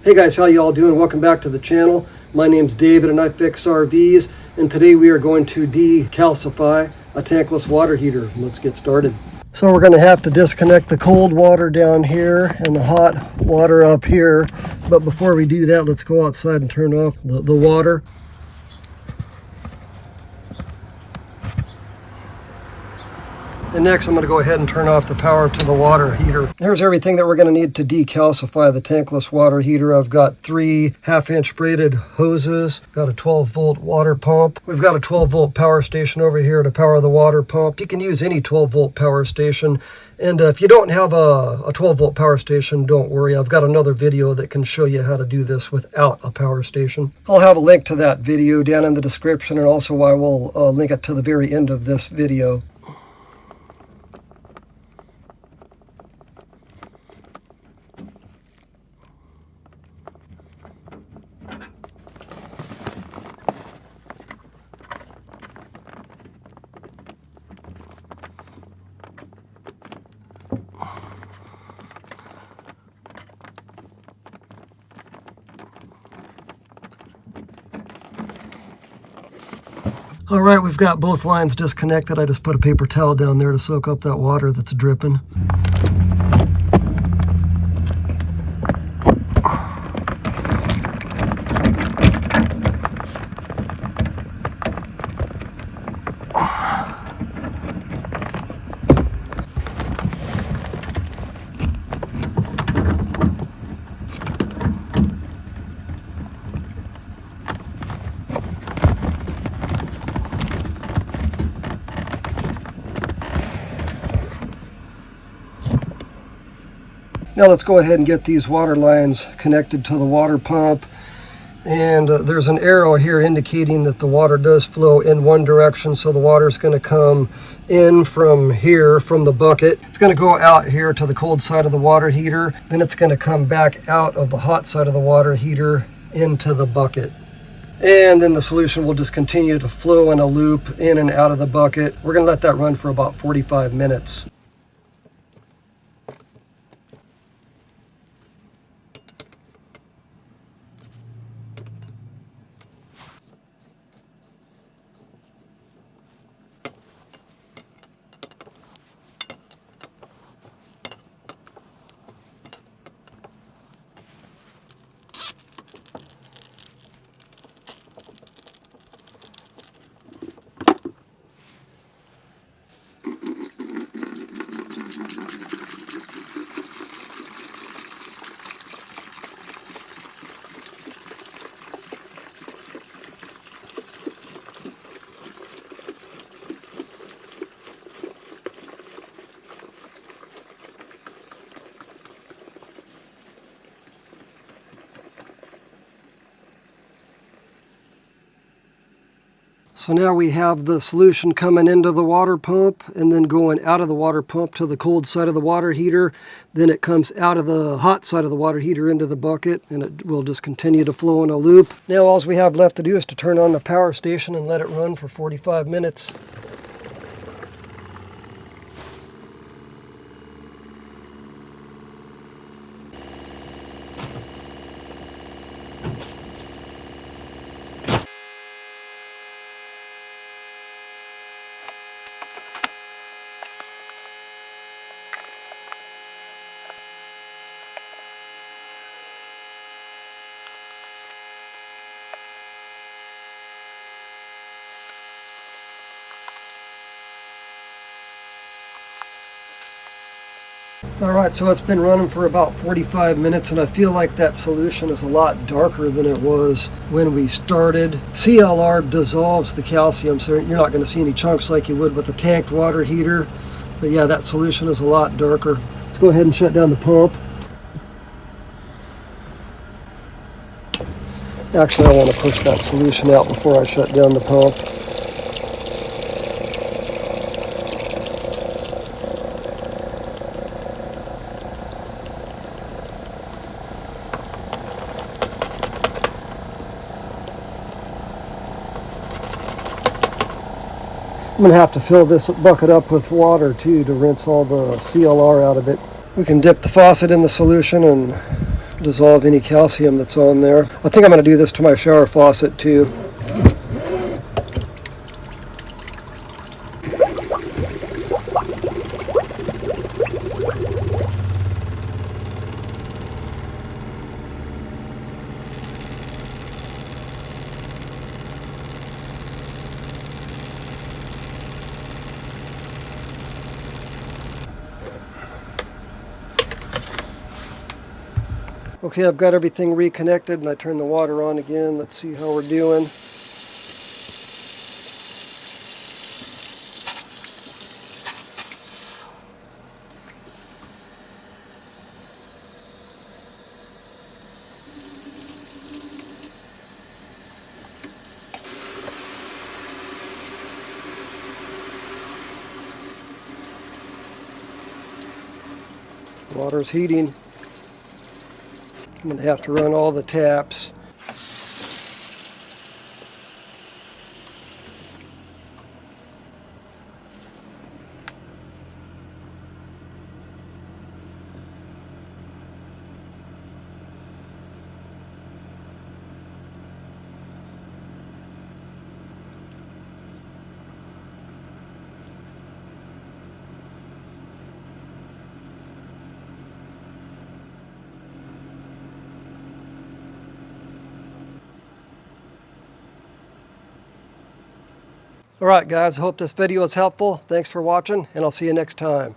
Hey guys, how you all doing? Welcome back to the channel. My name's David and I fix RVs, and today we are going to decalcify a tankless water heater. Let's get started. So we're going to have to disconnect the cold water down here and the hot water up here. But before we do that, let's go outside and turn off the water. And next I'm going to go ahead and turn off the power to the water heater. Here's everything that we're going to need to decalcify the tankless water heater. I've got 3 half-inch braided hoses, got a 12-volt water pump. We've got a 12-volt power station over here to power the water pump. You can use any 12-volt power station. And if you don't have a 12-volt power station, don't worry. I've got another video that can show you how to do this without a power station. I'll have a link to that video down in the description, and also I will link it to the very end of this video. All right, we've got both lines disconnected. I just put a paper towel down there to soak up that water that's dripping. Now let's go ahead and get these water lines connected to the water pump. And there's an arrow here indicating that the water does flow in one direction, so the water is going to come in from here, from the bucket. It's going to go out here to the cold side of the water heater. Then it's going to come back out of the hot side of the water heater into the bucket. And then the solution will just continue to flow in a loop in and out of the bucket. We're going to let that run for about 45 minutes. So now we have the solution coming into the water pump and then going out of the water pump to the cold side of the water heater. Then it comes out of the hot side of the water heater into the bucket, and it will just continue to flow in a loop. Now all we have left to do is to turn on the power station and let it run for 45 minutes. Alright, so it's been running for about 45 minutes, and I feel like that solution is a lot darker than it was when we started. CLR dissolves the calcium, so you're not going to see any chunks like you would with a tanked water heater. But yeah, that solution is a lot darker. Let's go ahead and shut down the pump. Actually, I want to push that solution out before I shut down the pump. I'm going to have to fill this bucket up with water too to rinse all the CLR out of it. We can dip the faucet in the solution and dissolve any calcium that's on there. I think I'm going to do this to my shower faucet too. Okay, I've got everything reconnected and I turn the water on again. Let's see how we're doing. Water's heating. I'm going to have to run all the taps. Alright guys, hope this video was helpful. Thanks for watching, and I'll see you next time.